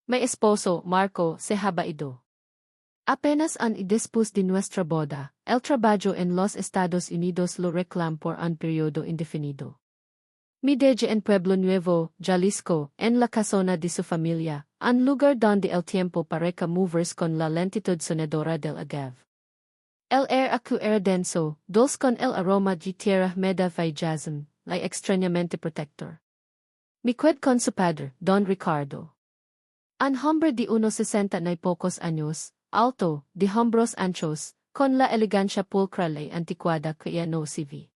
May esposo, Marco, se haba ido. Apenas an idespus de nuestra boda, el trabajo en los Estados Unidos lo reclam por un periodo indefinido. Mi deje en Pueblo Nuevo, Jalisco, en la casona de su familia, un lugar donde el tiempo parezca moverse con la lentitud sonadora del agave. El air acu era denso, dulce con el aroma de tierra meda vajazam, la extrañamente protector. Mi qued con su padre, Don Ricardo. Un hombre de unos 60 y pocos años, alto, de hombros anchos, con la elegancia pulcral y anticuada que ya no se vi.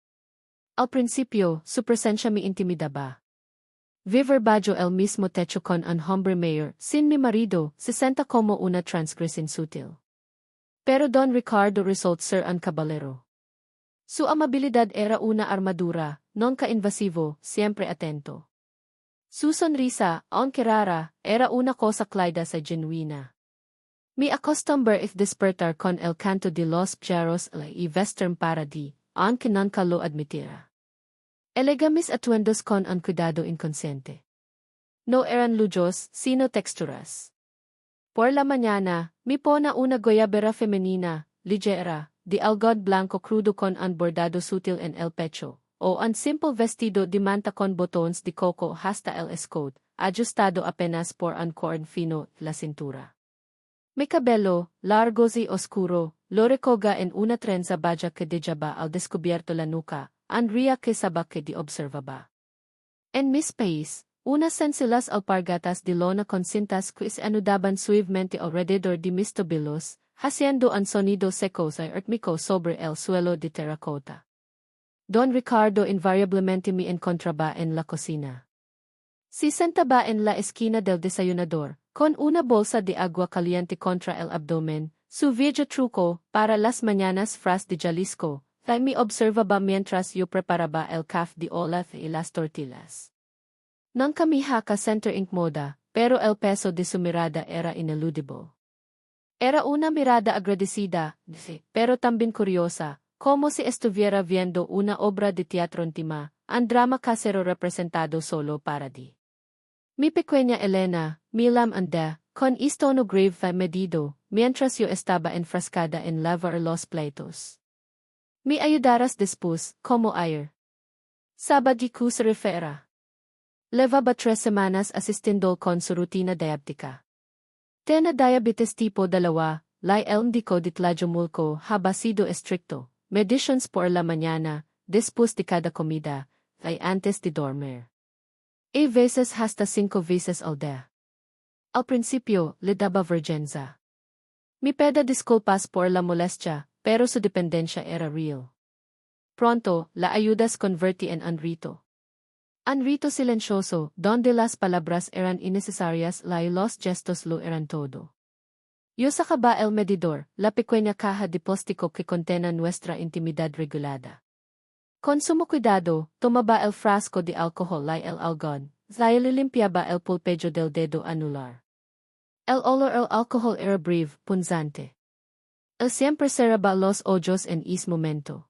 Al principio, su presencia me intimidaba. Vivir bajo el mismo techo con un hombre mayor, sin mi marido, se senta como una transgresión sutil. Pero Don Ricardo resultó ser un caballero. Su amabilidad era una armadura, nunca invasivo, siempre atento. Su sonrisa, aunque rara, era una cosa cálida genuina. Mi acostumbre es despertar con el canto de los pájaros y western paradis, aunque nunca lo admitiera. Elega mis atuendos con un cuidado inconsciente. No eran lujos, sino texturas. Por la mañana, mi pona una guayabera femenina, ligera, de algodón blanco crudo con un bordado sutil en el pecho, o un simple vestido de manta con botones de coco hasta el escote, ajustado apenas por un cordón fino la cintura. Mi cabello, largo y oscuro, lo recoga en una trenza baja que dejaba al descubierto la nuca, Andrea que sabaque de observaba. En mis país, unas sencillas alpargatas de lona con cintas que se anudaban suavemente alrededor de mis tobillos, haciendo un sonido seco y rítmico sobre el suelo de terracota. Don Ricardo invariablemente me encontraba en la cocina. Se sentaba en la esquina del desayunador, con una bolsa de agua caliente contra el abdomen, su viejo truco para las mañanas fras de Jalisco, y me observaba mientras yo preparaba el café de olaf y las tortillas. Nunca mi haka center incómoda, pero el peso de su mirada era ineludible. Era una mirada agradecida, pero también curiosa, como si estuviera viendo una obra de teatro íntima, un drama casero representado solo para ti. Mi pequeña Elena, milam anda, con tono grave y medido, mientras yo estaba enfrascada en lavar los platos. Me ayudarás después, como ayer. Sabadiku se refera. Levaba 3 semanas asistiendo con su rutina diabética. Tena diabetes tipo 2, la el médico de Tlajomulco haba sido estricto, mediciones por la mañana, después de cada comida, y antes de dormir. Y veces hasta 5 veces al día. Al principio, le daba vergüenza. Me pida disculpas por la molestia, pero su dependencia era real. Pronto, la ayuda se convertí en un rito. Un rito silencioso, donde las palabras eran innecesarias y los gestos lo eran todo. Yo sacaba el medidor, la pequeña caja de plástico que contiene nuestra intimidad regulada. Con sumo cuidado, tomaba el frasco de alcohol y el algodón, y limpiaba el pulpejo del dedo anular. El olor al alcohol era breve, punzante. Él siempre cerraba los ojos en ese momento.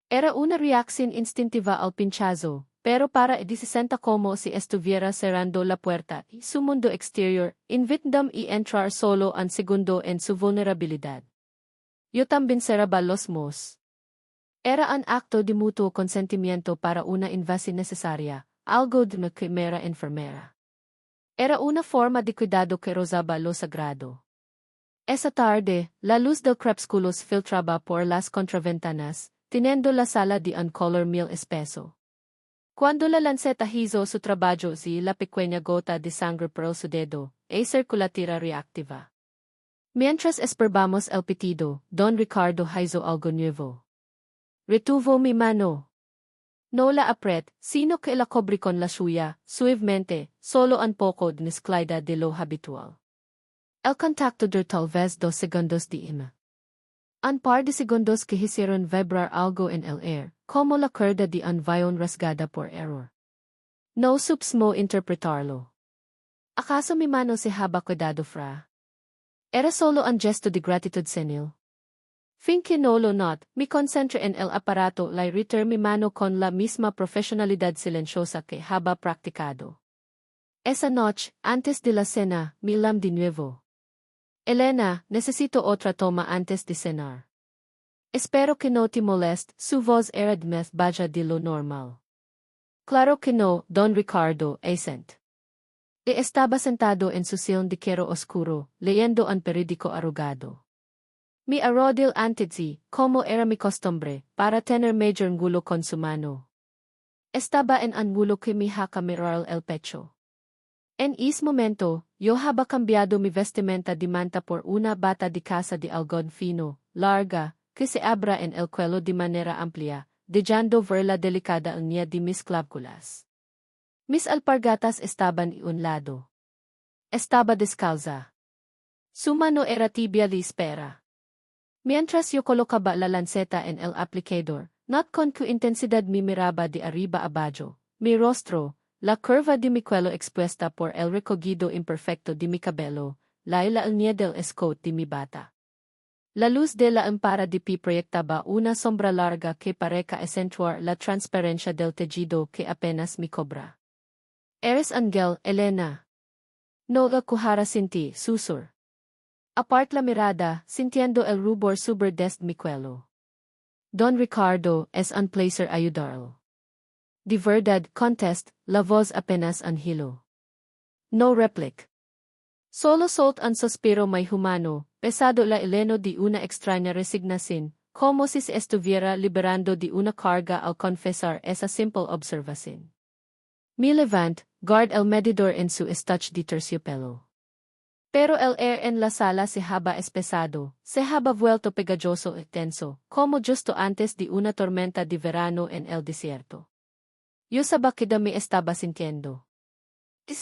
Era una reacción instintiva al pinchazo, pero para y se sienta como si estuviera cerrando la puerta y su mundo exterior, invitándome a entrar solo un segundo en su vulnerabilidad. Yo también cerraba los ojos. Era un acto de mutuo consentimiento para una invasión necesaria, algo de una quimera enfermera. Era una forma de cuidado que rozaba lo sagrado. Esa tarde, la luz del crepúsculo se filtraba por las contraventanas, teniendo la sala de un color miel espeso. Cuando la lanceta hizo su trabajo y la pequeña gota de sangre por su dedo, circulativa reactiva. Mientras esperábamos el pitido, Don Ricardo hizo algo nuevo. Retuvo mi mano. No la apreté, sino que la cubrí con la suya, suavemente, solo un poco desclaida de lo habitual. El contacto duró tal vez 2 segundos de ima. Un par de segundos que hicieron vibrar algo en el aire, como la cuerda de un violín rasgada por error. No supimos interpretarlo. ¿Acaso mi mano se había quedado fría? Era solo un gesto de gratitud senil. Fin que no lo not, me concentré en el aparato y retiré mi mano con la misma profesionalidad silenciosa que había practicado. Esa noche, antes de la cena, me lam de nuevo. Elena, necesito otra toma antes de cenar. Espero que no te moleste, su voz era más baja de lo normal. Claro que no, don Ricardo, accent. Estaba sentado en su sillón de cuero oscuro, leyendo un periódico arrugado. Mi arrodil ante ti, como era mi costumbre, para tener mayor angulo con su mano. Estaba en angulo que me hacía mirar el pecho. En ese momento, yo había cambiado mi vestimenta de manta por una bata de casa de algodón fino, larga, que se abra en el cuello de manera amplia, dejando ver la delicada uña de mis clavículas. Mis alpargatas estaban a un lado. Estaba descalza. Su mano era tibia de espera. Mientras yo colocaba la lanceta en el aplicador, not con qué intensidad me miraba de arriba abajo, mi rostro, la curva de mi cuello expuesta por el recogido imperfecto de mi cabello, la uña del escote de mi bata. La luz de la lámpara de pi proyectaba una sombra larga que parecía acentuar la transparencia del tejido que apenas me cobra. Eres ángel, Elena. No la cojara sin ti, susur. Apart la mirada, sintiendo el rubor subir desde mi cuello. Don Ricardo, es un placer ayudarlo. De verdad, contest, la voz apenas un hilo. No replic. Solo solt un suspiro muy humano, pesado la heleno de una extraña resignación, como si se estuviera liberando de una carga al confesar esa simple observación. Me levant, guard el medidor en su estuche de terciopelo. Pero el air en la sala se había espesado, se había vuelto pegajoso y tenso, como justo antes de una tormenta de verano en el desierto. Yo sabía que me estaba sintiendo.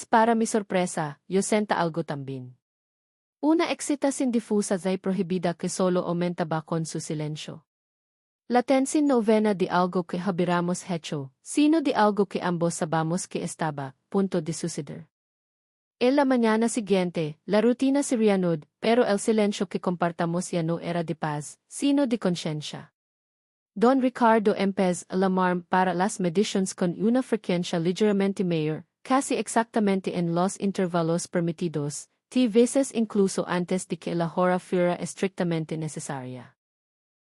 Para mi sorpresa, yo sentía algo también. Una excitación difusa y prohibida que solo aumentaba con su silencio. La tensión novena de algo que habíamos hecho, sino de algo que ambos sabíamos que estaba, punto de suceder. En la mañana siguiente, la rutina se reanudó, pero el silencio que compartamos ya no era de paz, sino de conciencia. Don Ricardo empezó a llamarme para las mediciones con una frecuencia ligeramente mayor, casi exactamente en los intervalos permitidos, veces incluso antes de que la hora fuera estrictamente necesaria.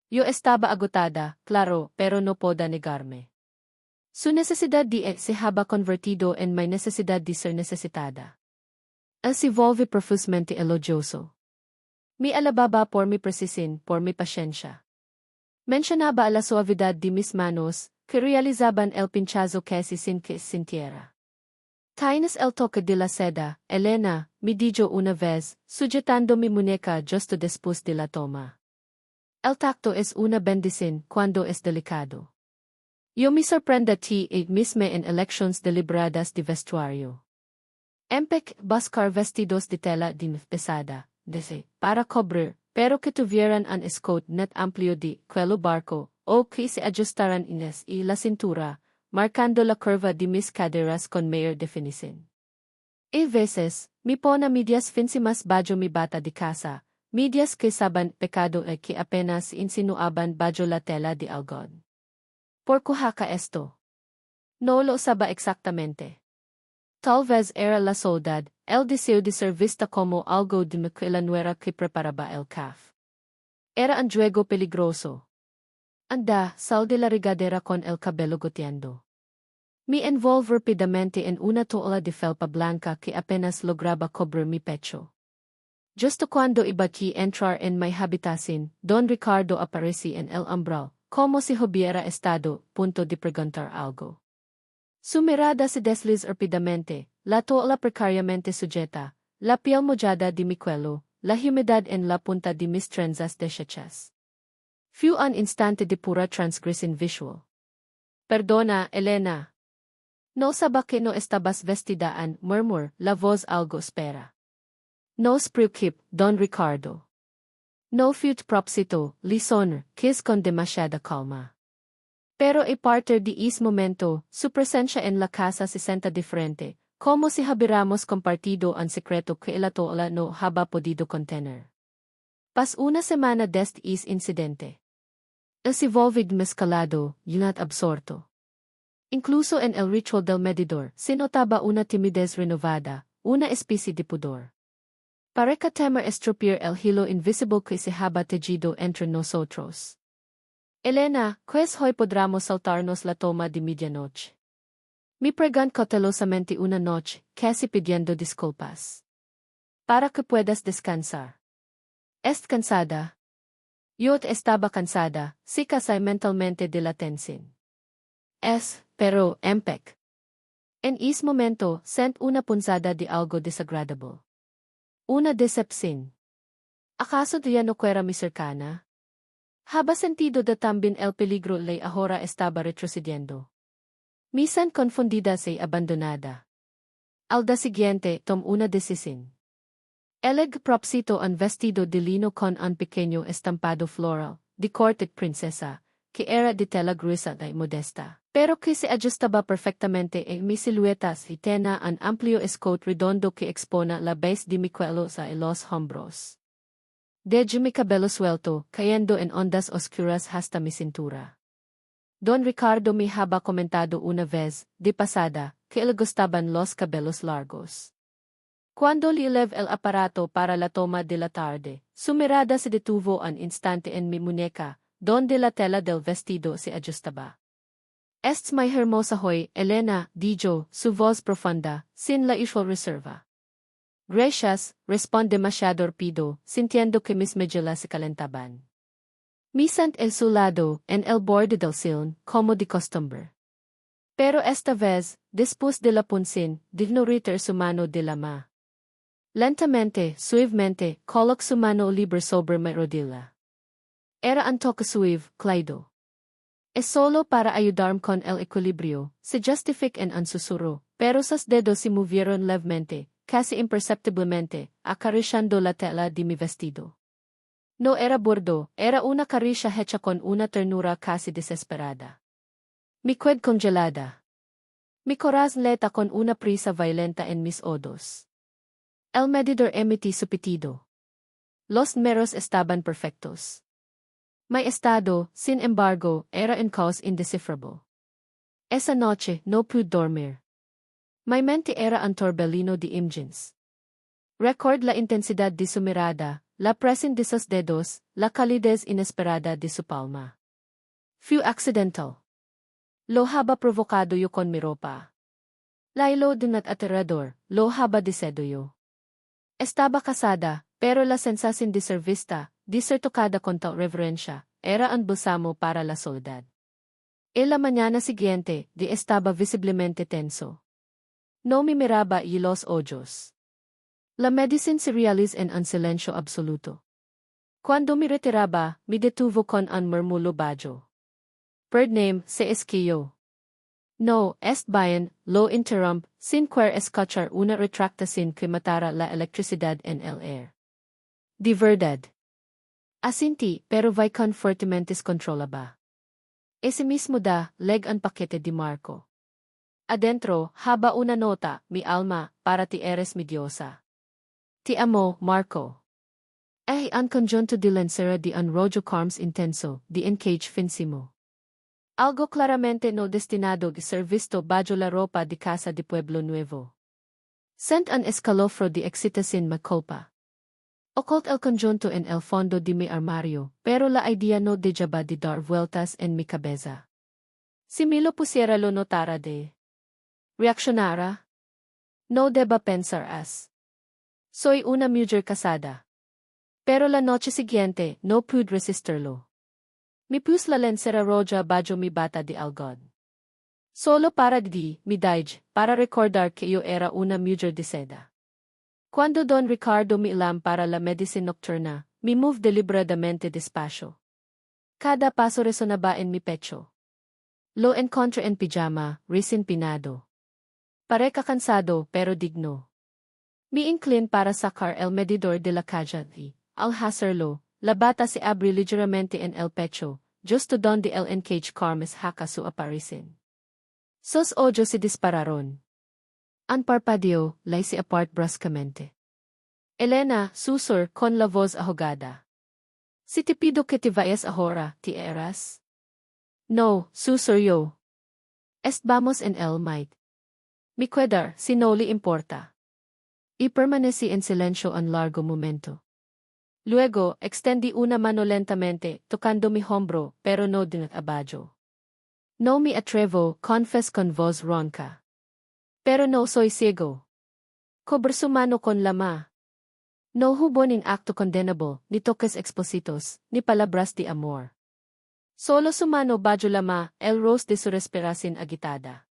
Yo estaba agotada, claro, pero no podía negarme. Su necesidad de él se había convertido en mi necesidad de ser necesitada. Él se volvió profusamente elogioso. Me alababa por mi precisión, por mi paciencia. Mencionaba la suavidad de mis manos, que realizaban el pinchazo casi sin que sintiera. Tienes el toque de la seda, Elena, me dijo una vez, sujetando mi muñeca justo después de la toma. El tacto es una bendición cuando es delicado. Yo me sorprendo a ti y misma en elecciones deliberadas de vestuario. Empecé buscar vestidos de tela de pesada, para cubrir, pero que tuvieran un escote net amplio de cuello barco, o que se ajustaran Inés y la cintura, marcando la curva de mis caderas con mayor definición. Y veces, me pone medias finísimas bajo mi bata de casa, medias que saban pecado y que apenas insinuaban bajo la tela de algodón. ¿Por qué haca esto? No lo sabe exactamente. Tal vez era la soledad, el deseo de ser vista como algo de la nuera que preparaba el caf. Era un juego peligroso. Anda, sal de la regadera con el cabello goteando. Me envolví rápidamente en una toalla de felpa blanca que apenas lograba cubrir mi pecho. Justo cuando iba a entrar en mi habitación, Don Ricardo apareció en el umbral, como si hubiera estado punto de preguntar algo. Su mirada se deslizó rápidamente, la toalla precariamente sujeta, la piel mojada de mi cuello, la humedad en la punta de mis trenzas deshechas. Fue un instante de pura transgresión visual. Perdona, Elena. No sabía que no estabas vestida murmuró la voz algo espera. No se preocupe, Don Ricardo. No fue propósito, le sonó, quizás con demasiada calma. Pero a partir de ese momento, su presencia en la casa se senta diferente, como si hubiéramos compartido un secreto que la toalla no había podido contener. Pas una semana desde ese incidente. Él se volvió desmescalado, y absorto. Incluso en el ritual del medidor, se notaba una timidez renovada, una especie de pudor. Parece temer estropear el hilo invisible que se había tejido entre nosotros. Elena, ¿pues hoy podremos saltarnos la toma de medianoche? Me pregan cautelosamente una noche, casi pidiendo disculpas. Para que puedas descansar. ¿Est cansada? Yo estaba cansada, sí casi mentalmente de la tensión. Pero, Empec. En ese momento, sent una punzada de algo desagradable. Una decepción. ¿Acaso ya no era mi cercana? Haba sentido de también el peligro le ahora estaba retrocediendo. Misan confundida y abandonada. Al día siguiente, tomó una decisión. Eleg propsito un vestido de lino con un pequeño estampado floral, de corte princesa, que era de tela gruesa y modesta, pero que se ajustaba perfectamente en mis siluetas y tenía un amplio escote redondo que expone la base de mi cuello a los hombros. Dejé mi cabello suelto, cayendo en ondas oscuras hasta mi cintura. Don Ricardo me había comentado una vez, de pasada, que le gustaban los cabellos largos. Cuando le elevé el aparato para la toma de la tarde, su mirada se detuvo un instante en mi muñeca, donde la tela del vestido se ajustaba. «Es muy hermosa hoy, Elena», dijo, su voz profunda, sin la usual reserva. «Gracias», responde demasiado rápido, sintiendo que mis mejillas se calentaban. Me senté en su lado, en el borde del sillón, como de costumbre. Pero esta vez, después de la punción, digno retirar su mano de la mano. Lentamente, suavemente, colocó su mano libre sobre mi rodilla. Era un toque suave, claro. Es solo para ayudarme con el equilibrio, se justifica en un susurro, pero sus dedos se movieron levemente, casi imperceptiblemente, acariciando la tela de mi vestido. No era burdo, era una caricia hecha con una ternura casi desesperada. Mi qued congelada. Mi corazón leta con una prisa violenta en mis odos. El medidor emití su pitido. Los números estaban perfectos. Mi estado, sin embargo, era un caos indescifrable. Esa noche no pude dormir. Mi mente era un torbellino de imágenes. Record la intensidad de su mirada, la presión de sus dedos, la calidez inesperada de su palma. Fue accidental. Lo había provocado yo con mi ropa. La hilo de not aterrador, lo había deseado yo. Estaba casada, pero la sensación de ser vista, de ser tocada con tal reverencia, era un bálsamo para la soledad. En la mañana siguiente, estaba visiblemente tenso. No me miraba y los ojos. La medicina se realiza en un silencio absoluto. Cuando me retiraba, me detuvo con un murmullo bajo. Perdóname, se esquilló. No, est bien, lo interrump, sin querer escuchar una retractación que matara la electricidad en el aire. De verdad. Asintí, pero vai con fuertemente controlaba. Ese mismo da, leg un paquete de Marco. Adentro, haba una nota, mi alma, para ti eres mi diosa. Ti amo, Marco. Un conjunto de lencera de un rollo carms intenso, de encage finísimo. Algo claramente no destinado a ser visto bajo la ropa de casa de Pueblo Nuevo. Sent un escalofro de excitación me culpa. Occult el conjunto en el fondo de mi armario, pero la idea no dejaba de dar vueltas en mi cabeza. Si me lo pusiera lo notara de reaccionara. No deba pensar as. Soy una mujer casada. Pero la noche siguiente, no pude resistirlo. Me puse la lencera roja bajo mi bata de algodón. Solo para mi dije, para recordar que yo era una mujer de seda. Cuando Don Ricardo me ilam para la medicina nocturna, me moved deliberadamente despacio. Cada paso resonaba en mi pecho. Lo encontré en pijama, recién pinado. Pareka cansado, pero digno. Me inclin para sacar el medidor de la caja y, al hacerlo, la bata se abrió ligeramente en el pecho, justo donde el encage carmes haka su aparición. Sus ojos se dispararon. Un parpadeo, la hice apart bruscamente. Elena, susur, con la voz ahogada. Si te pido que te vayas ahora, ¿te irás? No, susur yo. Vamos en el might. Mi quedar, si no le importa. Y permanecí en silencio un largo momento. Luego, extendí una mano lentamente, tocando mi hombro, pero no de abajo. No me atrevo, confes con voz ronca. Pero no soy ciego. Cobro su mano con la ma. No hubo ning acto condenable, ni toques expositos, ni palabras de amor. Solo su mano bajo la ma, el rose de su respiración agitada.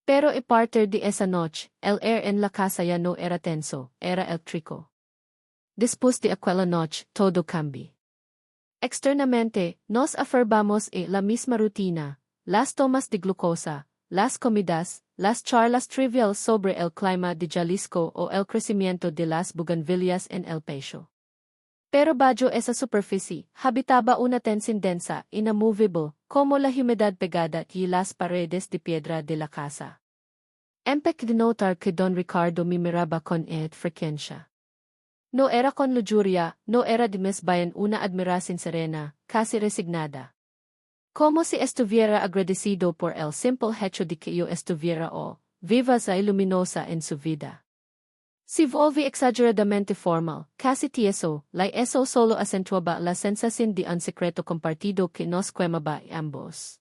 Pero a partir de esa noche, el air en la casa ya no era tenso, era eléctrico. Después de aquella noche, todo cambió. Externamente, nos aferramos a la misma rutina, las tomas de glucosa, las comidas, las charlas triviales sobre el clima de Jalisco o el crecimiento de las bugambillas en el pecho. Pero bajo esa superficie, habitaba una tensión densa, inamovible, como la humedad pegada y las paredes de piedra de la casa. Empecé de notar que Don Ricardo me miraba con frecuencia. No era con lujuria, no era de mesbayan una admiración serena, casi resignada. Como si estuviera agradecido por el simple hecho de que yo estuviera viva y luminosa en su vida. Si volví exageradamente formal, casi tieso, eso solo acentuaba la sensación de un secreto compartido que nos quemaba a ambos.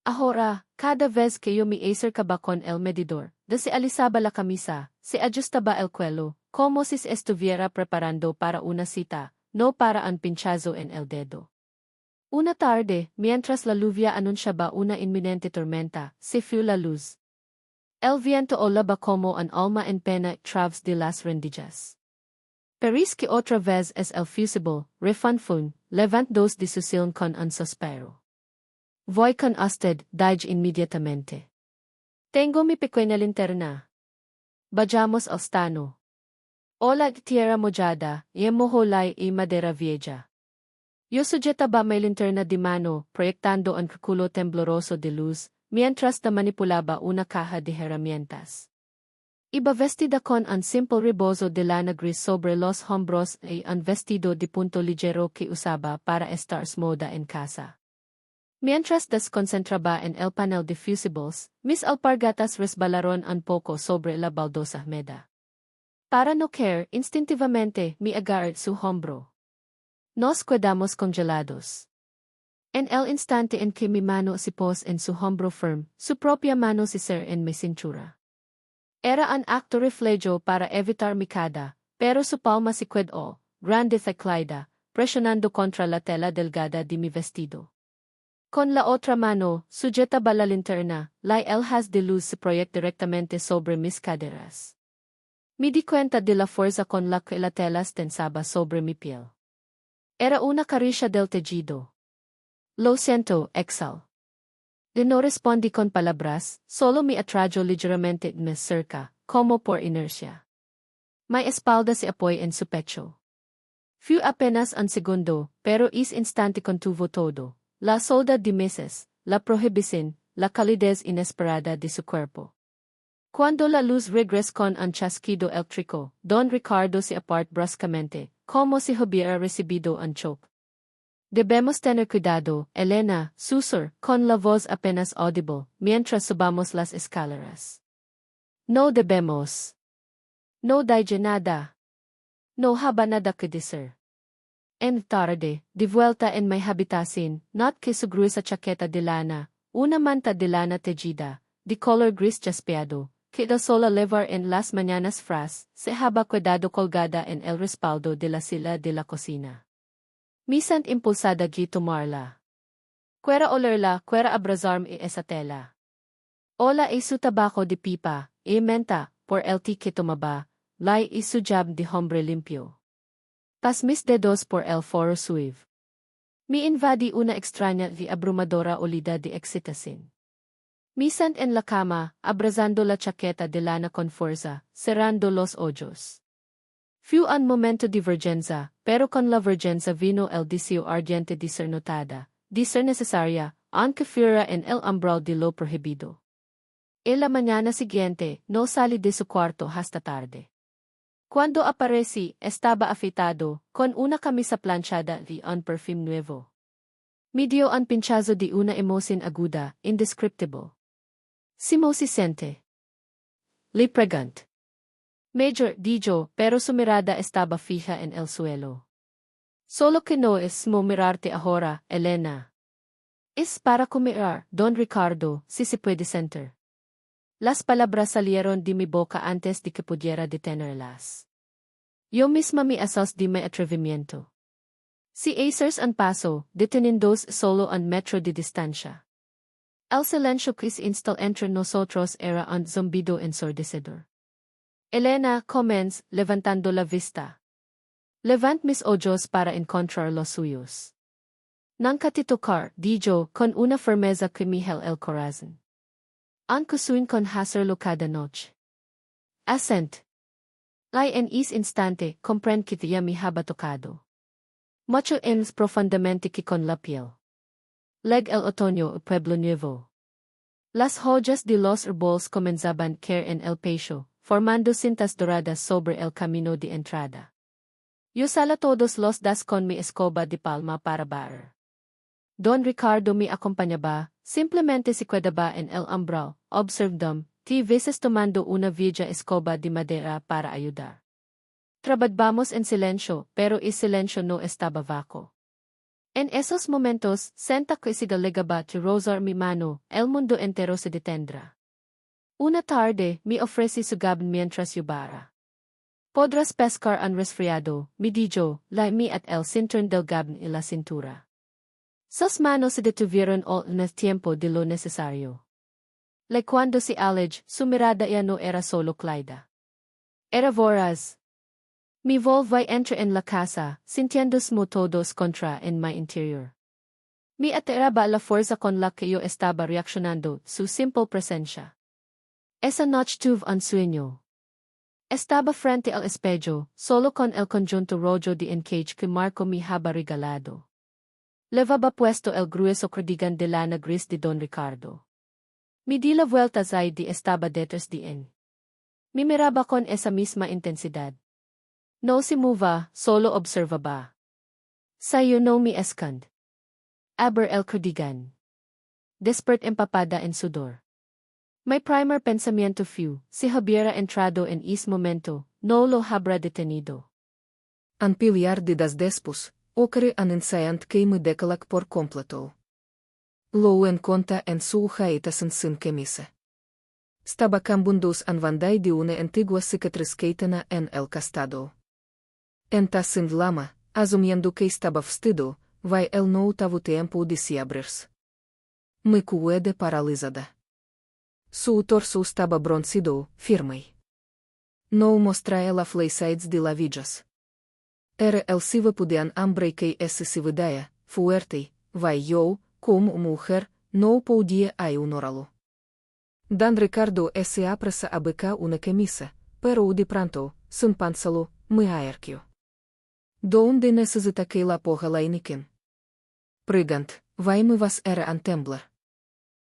Ahora, cada vez que yo me acercaba con el medidor, se alisaba la camisa, se ajustaba el cuello, como si se estuviera preparando para una cita, no para un pinchazo en el dedo. Una tarde, mientras la lluvia anunciaba una inminente tormenta, se fue la luz. El viento olaba como un alma en pena a través de las rendijas. Parece que otra vez es el fusible, refunfun, levantos de su siln con un suspiro. Voy con usted, dije inmediatamente. Tengo mi pequeña linterna. Vayamos al stano. Hola tierra mojada, y moholay y madera vieja. Yo sujetaba mi linterna de mano, proyectando un círculo tembloroso de luz, mientras manipulaba una caja de herramientas. Iba vestida con un simple rebozo de lana gris sobre los hombros y un vestido de punto ligero que usaba para estar moda en casa. Mientras desconcentraba en el panel de fusibles, mis alpargatas resbalaron un poco sobre la baldosa meda. Para no caer, instintivamente, me agarré su hombro. Nos quedamos congelados. En el instante en que mi mano se posó en su hombro firme, su propia mano se cerró en mi cintura. Era un acto reflejo para evitar mi caída, pero su palma se quedó, grande y cálida, presionando contra la tela delgada de mi vestido. Con la otra mano, sujetaba la linterna, el haz de luz se proyectó directamente sobre mis caderas. Me di cuenta de la fuerza con la que la tela tensaba sobre mi piel. Era una caricia del tejido. Lo siento, Exal. De no respondí con palabras, solo me atrajo ligeramente más cerca, como por inercia. Mi espalda se apoyó en su pecho. Fue apenas un segundo, pero ese instante contuvo todo. La soledad de meses, la prohibición, la calidez inesperada de su cuerpo. Cuando la luz regresó con un chasquido eléctrico, Don Ricardo se apartó bruscamente, como si hubiera recibido un choque. Debemos tener cuidado, Elena, susurró, con la voz apenas audible, mientras subamos las escaleras. No debemos. No dije nada. No haba nada que decir. En tarde, de vuelta en mi habitación, not que su gruesa chaqueta de lana, una manta de lana tejida, de color gris jaspeado, que da sola levar en las mañanas fras, se haba quedado colgada en el respaldo de la silla de la cocina. Me sent impulsada a tomarla. Quiera olerla, quiera abrazarme esa tela. Hola y su tabaco de pipa, y menta, por el ti que tomaba, y su jab de hombre limpio. Pas mis dedos por el foro suave. Me invadí una extraña y abrumadora olida de excitación. Me senté en la cama, abrazando la chaqueta de lana con fuerza, cerrando los ojos. Fue un momento de vergüenza, pero con la vergüenza vino el deseo ardiente de ser notada, de ser necesaria, aunque fuera en el umbral de lo prohibido. En la mañana siguiente, no salí de su cuarto hasta tarde. Cuando aparecí, estaba afeitado, con una camisa planchada y un perfume nuevo. Me dio un pinchazo de una emoción aguda, indescriptible. Simo si Sente. Lipregant. Major, Dijo, pero sumirada estaba fija en el suelo. Solo que no es mo mirarte ahora, Elena. Es para comer, Don Ricardo, si se puede sentar. Las palabras salieron de mi boca antes de que pudiera detenerlas. Yo misma me asos de mi atrevimiento. Si acers ang paso, detenidos solo ang metro de distancia. El silencio que se instal entre nosotros era un zumbido ensordecedor. Elena, commence, levantando la vista. Levant mis ojos para encontrar los suyos. Nang katitocar, dijo, con una firmeza que Miguel el corazón. Ang kusuin con hacerlo cada noche. Ascent. Lai en is instante, comprend que ya me haba tocado. Mucho ens profundamente que con la piel. Leg el otoño Pueblo Nuevo. Las hojas de los árboles comenzaban a caer en el pecho, formando cintas doradas sobre el camino de entrada. Yo sala todos los das con mi escoba de palma para barrer. Don Ricardo me acompañaba, simplemente se quedaba en el umbral, observando, veces tomando una vieja escoba de madera para ayudar. Trabajamos en silencio, pero el silencio no estaba vacuo. En esos momentos, senta que si delegaba de rozar mi mano, el mundo entero se detendrá. Una tarde, me ofrecí su gabán mientras yo barra. Podrás pescar un resfriado, me dijo, la mi at el cinturón del gabán y la cintura. Sus manos se detuvieron all en el tiempo de lo necesario. Cuando se alej, su mirada ya no era solo cálida. Era voraz. Mi volví entré en la casa, sintiéndome todos contra en mi interior. Me aterraba la fuerza con la que yo estaba reaccionando, su simple presencia. Esa noche tuve un sueño. Estaba frente al espejo, solo con el conjunto rojo de encaje que Marco me había regalado. Levaba puesto el grueso cardigan de lana gris de Don Ricardo. Me di la vuelta y estaba detrás de él. Me miraba con esa misma intensidad. No se movía, solo observaba. Sayo no me escond. Aber el cardigan. Despert empapada en sudor. My primer pensamiento fue, si hubiera entrado en ese momento, no lo habría detenido. An piliar de das despus, ocre an ensayant que me decalac por completo. Lo en conta en su jaitas en sin camisa. Staba cambundus an vandai de una antigua cicatriz keitana en el castado. En ta sin lama, asumiendo que estaba vestido, vai el no tavo tempo de se abrirse. Me quedé paralisada. Su torso estaba bronceado, firme. No mostraba la flacidez de la villas. Era el sivapo de un hambre que se veía, fuerte, vai yo, como mujer, no podía ignorarlo. Dan Ricardo se apresa a beca una camisa, pero de pronto, sin pensarlo, me acerqué. ¿Dónde necesita que la poja la iniquen? Pregant, vai me vas era an temblar.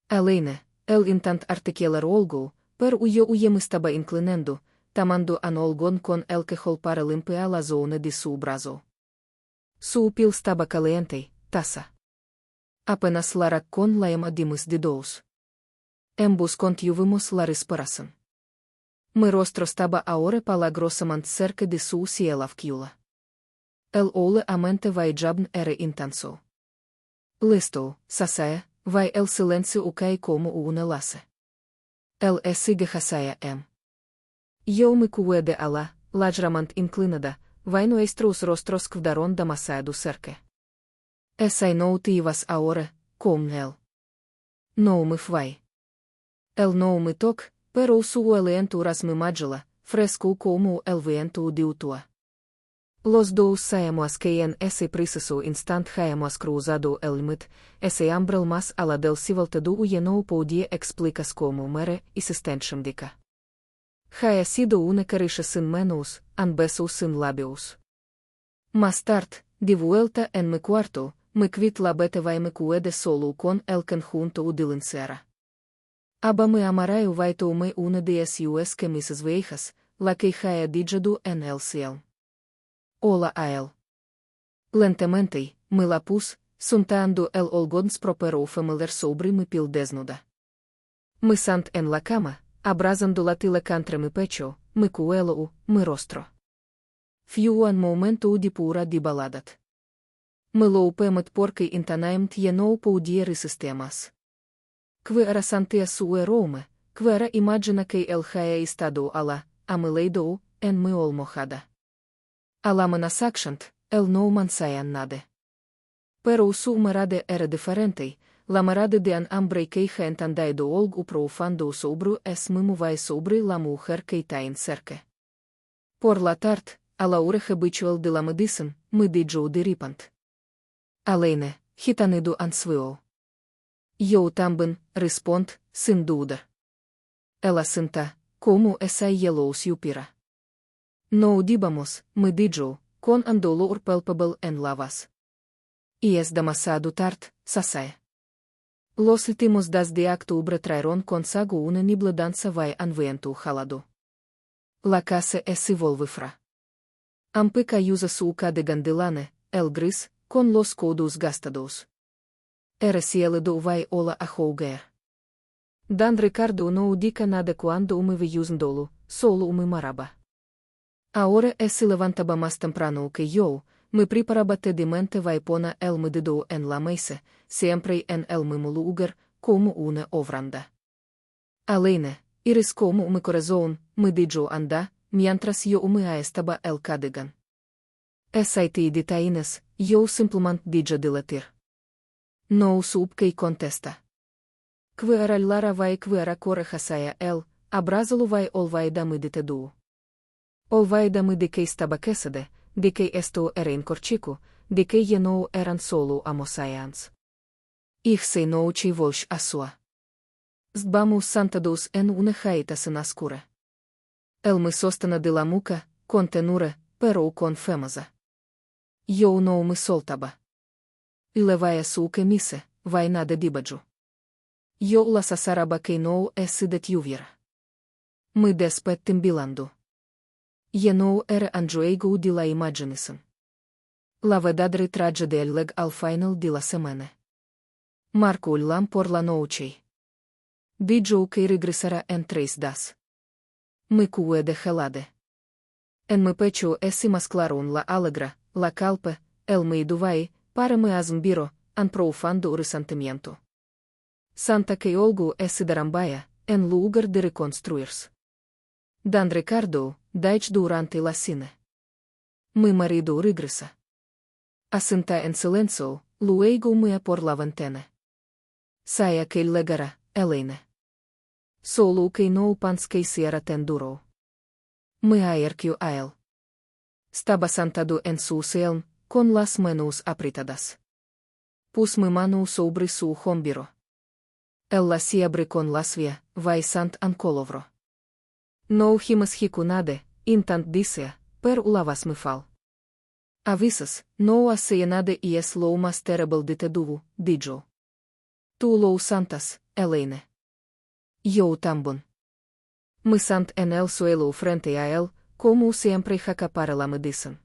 Elena, el intent articular algo, pero yo me estaba inclinando, tomando un algodón con el quejol para limpiar la zona de su brazo. Su piel estaba caliente, tasa. Apenas la con la llama de mis dedos. Ambos contuvimos la respiración. Mi rostro estaba ahora palagrosamente cerca de su cielafquiula. El oleamente vaijabn era intenso. Listo, sasaya, vai el silencio ukai como una lasa. El sigue hasaya Yo me quedé a la, ligeramente inclinada, vai nuestros rostros quedaron demasiado cerca. Esa no te ibas ahora, con él. No me fui. Él no me toca, pero su aliento me magela, fresco como el viento de Utua. Los dos sabemos que en ese preciso instante hayamos cruzado el límite, ese hambre más a la del civiltado ya no podía explicar como mere existencia dica. Haya sido una caricia sin manos, un beso sin labios. Más tarde, de vuelta en mi cuarto, me quit la beta vai me quedé solo con el conjunto de lencería. Aba me amarrayo vai tomé una de esas camisas viejas, la que haya dejado en el cielo. Hola a él. Lentamente, me la pus, soltando el algodón propero familiar sobre mi piel desnuda. Ми sant en la cama, abrazando la tila cantre mi pecho, mi cuello, mi rostro. Fiu un momento di pura di baladat. Mi lo upemet porque intanaemt jenou paudieri sistemas. Que era santia sue rome, que era imagina que el haya estado ala, a mi leido, en mi almohada. Ala manasakshant, el no mansayan nade. Pero su marade era diferente, la marade de an hambre que entandaido olgo profando sobre es mimuvai sobre la mujer que está en cerca. Por la tarde, a la hora habitual de la medicina, me dijo de repente. Aleine, hitanido ansvio. Yo también, respond, sin duda. Ela senta, como esa yellow supira. No dibamos, me dijo, con un dolor palpable en la voz. Y es demasiado tarde, sasai. Los últimos das de octubre traeron consigo una nibledanza vai an viento jalado. La casa es volvifra. Ampica usa su de gandelane, el gris, con los codos gastados. Era cielo vai ola a jugar. Dan Ricardo no dica nada cuando me viusndolo, solo me maraba. Ahora se levantaba más temprano que yo, me preparaba de mente vai pona el medido en la mesa, siempre en el mismo lugar, como una ofrenda. Aleine, eres como mi corazón, me dijo anda, mientras yo me estaba el cardigan. Saite de taines, yo simplemente dije dilatir. No sup que contesta. Quera lara vai quera corajasaya el, abrazalo vai ol vai da meditedu. Ol vai da de que estaba quesade, de que esto era en corchico, de que ya no eran solo amosayans. Ich se noche vosh asua. Zdbamos santados en una jaita sin ascura. El me sostana de la muca, con tenura, pero con femaza. Yo no me soltaba. Y le vaya su camisa, vai nada dibadjo. Yo la sasaraba que no sidet yuviera. Me despet timbilando. Ya no era anjoego de la imaginación. La verdad retraja del leg al final de la semana. Marco el lam por la noche. Dijo que regresará en 3 días. Me cué de gelade. En mi pecho se mezclaron la alegra, la calpa, el miedo vai, para me azumbiro, an profando resentimiento. Santa que olgo se derrambaya, en lugar de reconstruirse. Dan Ricardo, daich durante la cena. Mi marido regresa. Asenta en silencio, luego mea por la ventana. Saya que llegará, Elena. Solo que no pans que será tan duro. Me acerqué a él. Estaba sentado en su sillón, con las manos apretadas. Pus mi mano sobre su hombro. Él la siempre con lasvia, vai sant an colovro. No himas nada, intant dice, per la vas me fal. A veces, no hace nada y es lo más terrible de todo, dijo. Tú lo santas, Elena. Yo tambon. Me sant en el suelo frente a él, como siempre jaca para la medicina.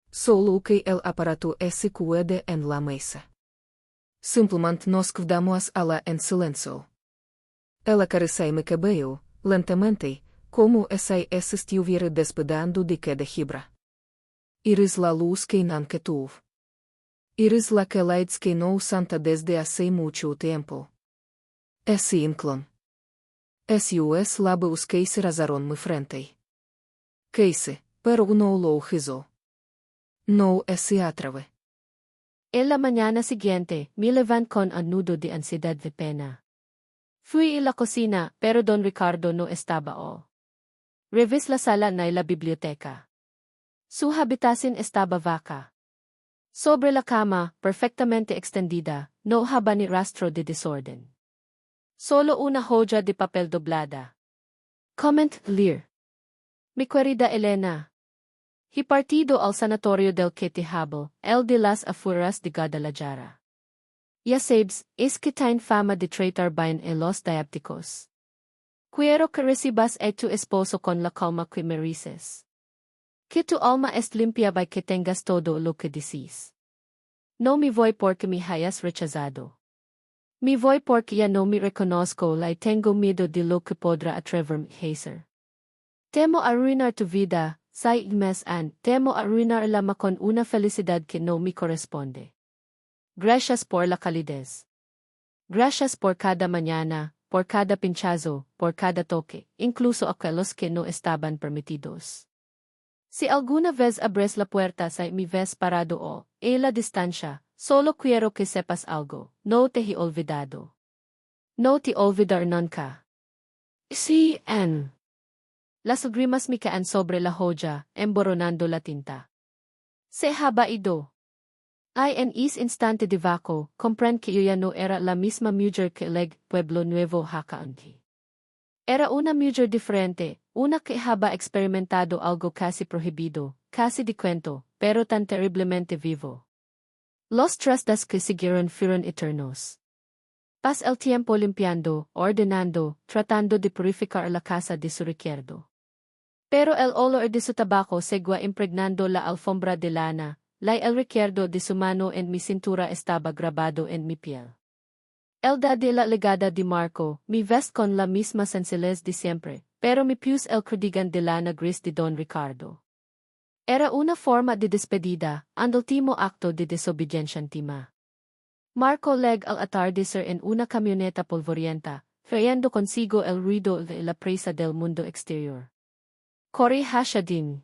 Solo que el aparato se queda en la mesa. Simplemente nos quedamos a la en silencio. Él acaricié mi cabello, lentamente, como si estuviera despedando de cada fibra. Eres la luz que nunca tuve. Eres la que lights que no santa desde hace mucho tiempo. Ese inclón. Es la voz que se razaron mi frente. Quise, pero no lo hizo. No se atreve. En la mañana siguiente, me levanté con un nudo de ansiedad de pena. Fui a la cocina, pero don Ricardo no estaba o. Revis la sala na la biblioteca. Su habitación estaba vaca. Sobre la cama, perfectamente extendida, no haba ni rastro de desorden. Solo una hoja de papel doblada. Comment Lear. Mi querida Elena. He partido al sanatorio del Ketihabo, el de las afueras de Guadalajara. Ya sabes, es que tiene fama de tratar bien a los diabéticos. Quiero que recibas a tu esposo con la calma que mereces. Que tu alma es limpia by que tengas todo lo que decís. No me voy porque me hayas rechazado. Mi voy porque ya no me reconozco y tengo miedo de lo que podrá atreverme a hacer. Temo arruinar tu vida, temo arruinarla con una felicidad que no me corresponde. Gracias por la calidez. Gracias por cada mañana, por cada pinchazo, por cada toque, incluso aquellos que no estaban permitidos. Si alguna vez abres la puerta y me ves parado o, en la distancia, solo quiero que sepas algo, no te he olvidado. No te olvidar nunca. Sí, N. Las lágrimas me caen sobre la hoja, emboronando la tinta. Se haba ido. En ese instante de vaco, comprend que yo ya no era la misma mujer que leg Pueblo Nuevo hakaanti. Era una mujer diferente, una que haba experimentado algo casi prohibido, casi de cuento, pero tan terriblemente vivo. Los 3 días que siguieron fueron eternos. Pas el tiempo limpiando, ordenando, tratando de purificar la casa de su recuerdo. Pero el olor de su tabaco seguía impregnando la alfombra de lana, el recuerdo de su mano en mi cintura estaba grabado en mi piel. El día de la legada de Marco, mi vest con la misma sencillez de siempre, pero mi pius el cardigan de lana gris de Don Ricardo. Era una forma de despedida, el último acto de desobediencia íntima. Marco leg al atardecer en una camioneta polvorienta, trayendo consigo el ruido de la presa del mundo exterior. Corre hacia din.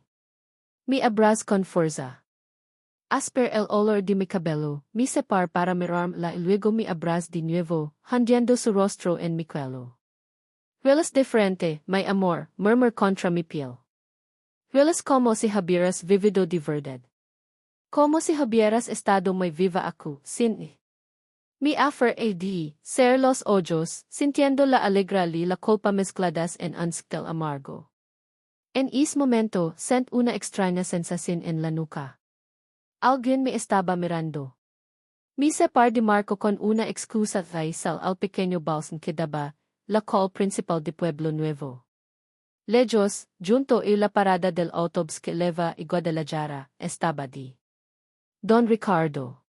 Mi abraz con fuerza. Asper el olor de mi cabello, mi separ para mirarla y luego mi abraz de nuevo, hundiendo su rostro en mi cuello. Hueles diferente, mi amor, murmur contra mi piel. Hueles como si hubieras vivido de verdad. Como si hubieras estado muy viva ako, sin. Mi afer ser los ojos, sintiendo la alegría y la culpa mezcladas en un del amargo. En ese momento, sent una extraña sensación en la nuca. Alguien me estaba mirando. Me separ de Marco con una excusa sal al pequeño balsón que daba, la call principal de Pueblo Nuevo. Lejos, junto a la parada del autobús que leva a Guadalajara, estaba di. Don Ricardo.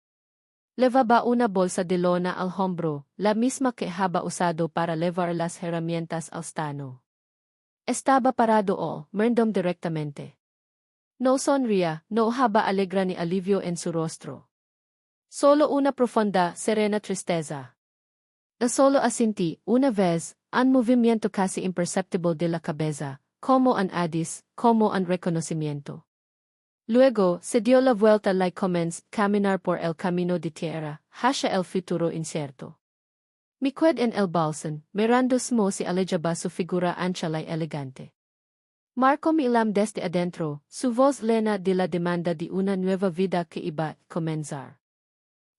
Levaba una bolsa de lona al hombro, la misma que había usado para levar las herramientas al stano. Estaba parado mirando directamente. No sonría, no había alegría ni alivio en su rostro. Solo una profunda, serena tristeza. Solo asentí, una vez, un movimiento casi imperceptible de la cabeza, como un adis, como un reconocimiento. Luego, se dio la vuelta y comenzó a caminar por el camino de tierra, hacia el futuro incierto. Me quedé en el balsón, mirando como si alejaba su figura ancha y elegante. Marco me lam desde adentro, su voz llena de la demanda de una nueva vida que iba a comenzar.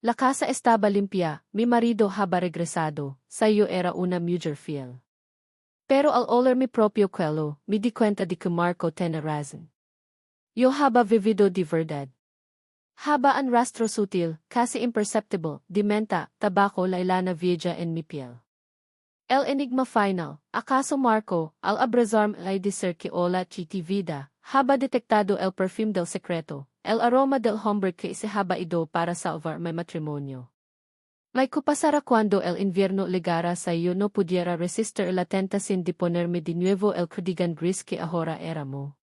La casa estaba limpia, mi marido había regresado, yo era una mujer fiel. Pero al oler mi propio cuello, me di cuenta de que Marco tenía razón. Yo había vivido de verdad. Había un rastro sutil, casi imperceptible, de menta, tabaco y lana vieja en mi piel. El enigma final, ¿acaso Marco, al abrazarme y decir que hola chiti vida, había detectado el perfume del secreto, el aroma del hombre que se había ido para salvar mi matrimonio? ¿Qué pasará cuando el invierno llegara si yo no pudiera resistir la tentación de ponerme de nuevo el cardigan gris que ahora éramos?